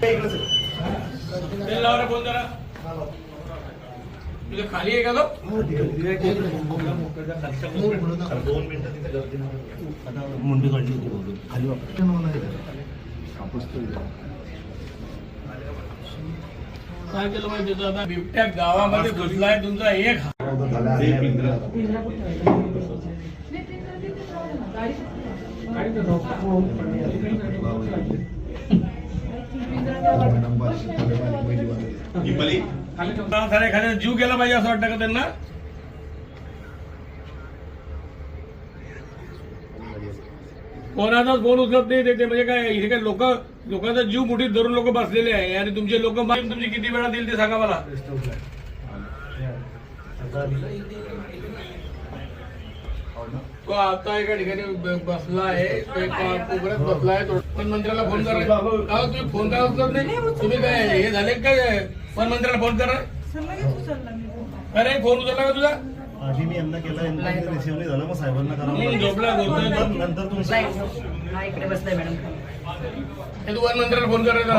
तेल लावा रे फोन जरा. तुझं खाली आहे का तो? 2 मिनिटं तिथे गर्दी आता मुंडी काढली होती खाली काय केलं माहिती होतं आता बिबट्या गावामध्ये घुसलाय तुमचा एक एखाद्या जीव गेला पाहिजे असं वाटतं का त्यांना? कोणाचाच फोन उचलत नाही ते म्हणजे काय हे काय लोकांचा जीव मुठीत धरून लोक बसलेले आहे आणि तुमचे लोक तुमची किती वेळा देईल ते सांगा मला. तो आता एका ठिकाणी बसला आहे कोपऱ्यात बसला आहे. पण मंत्र्याला फोन करा. तुम्ही फोन काय उचलत नाही? तुम्ही काय हे झाले काय? पण मंत्र्याला फोन करा. अरे फोन उचलला का तुझा? आधी मी यांना केला, रिसिव्ह नाही झाला, मग साहेबांना करा. झोपला नंतर तुमचा इकडे बसलाय मॅडम. हे तू वन मंत्र्याला फोन करायचा.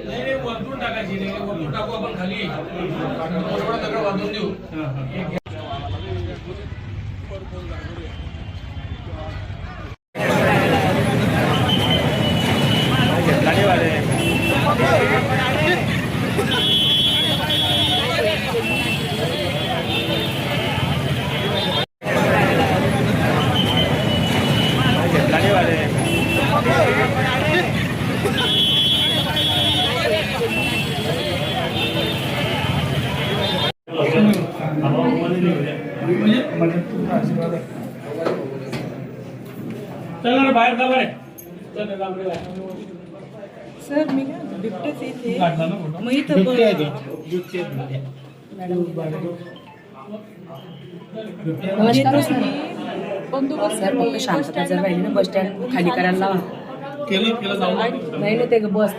नाही वरतून टाकायची नाही, वरतून टाकू आपण खाली थोडं दगड वाजवून देऊ. चला ना बाहेर जा बरे. सर मी काय बिबटेच इथे मग इथं बंदोबस्त सर फक्त शांतता जर राहिली ना बस स्टँड खाली करायला लावा. केलं जाऊ नाही ना ते बस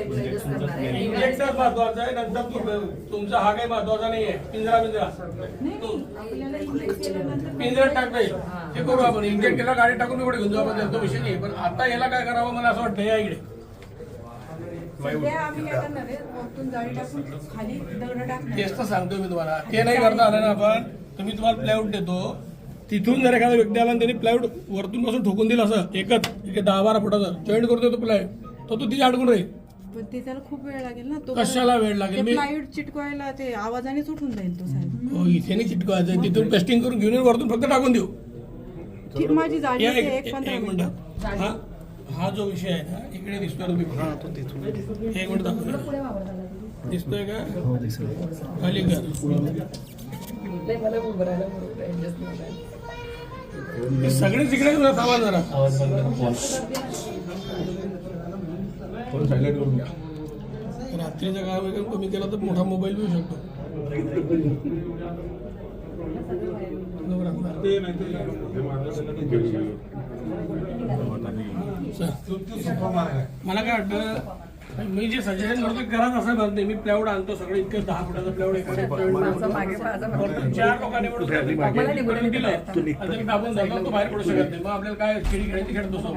इंजेक्टर महत्वाचं आहे. नंतर तुमचा हा काही महत्वाचा नाही आहे. पिंजऱ्यात टाकता येईल ते करू आपण. इंजेक्ट केला गाडी टाकून एवढे घेऊन जाऊ आपण, तो विषय नाही. पण आता याला काय करावं मला असं वाटतं. या इकडे तेच तर सांगतोय मी तुम्हाला. ते नाही करता आलं ना आपण, तुम्ही तुम्हाला प्लायवूड देतो. तिथून जर एखादा व्यक्ती आला आणि त्यांनी प्लायवूड वरतून बसून ठोकून दिलं असं एकच 10-12 फुटाचं जॉईंट करतोय तो प्लायवूड, तो तिथे अडकून राहील. पण ते त्याला खूप वेळ लागेल ना. तो कशाला वेळ लागेल? मी प्लायवूड चिटकवायला ते आवाजानेच उठून जाईल तो साहेब. हो इथे नाही चिटकवायचं, तिथून पेस्टिंग करून घेऊन वरतून फक्त टाकून देऊ. माझी जाडी एक मिनिट. हा जो विषय आहे ना इकडे दिसतोय तुम्ही. एक मिनिट दाखव. दिसतोय का? खाली कर. सगळे तिकडे सामान जरा सायलेंट करून घ्या. रात्रीचा काम कमी केला तर मोठा मोबाईल घेऊ शकतो. मला काय वाटतं, मी जे सजेशन करतो घरात असं म्हणते. मी प्लायवूड आणतो सगळं इतकं 10 फुटाचं प्लायवूड एखाद्या 4 लोकांनी दिलं दाबून झालं तो बाहेर पडू शकत नाही. मग आपल्याला काय खेळी खेळायची खेळत बसतो.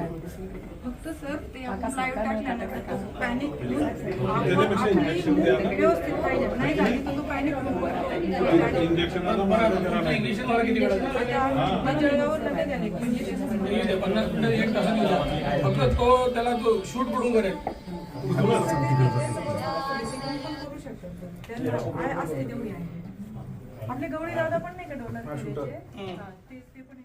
फक्त सर ते प्लायवूड टाकल्यानंतर तो पॅनिक व्यवस्थित पाहिजे. नाही झाली तर तो पॅनिक इंजेक्शन मला किती जळगावर लगेच झाले 50 मिनिटं 1 तासात फक्त तो त्याला तो शूट पडून करेल. आपले गवळी दादा पण नाही का डोनर ते पण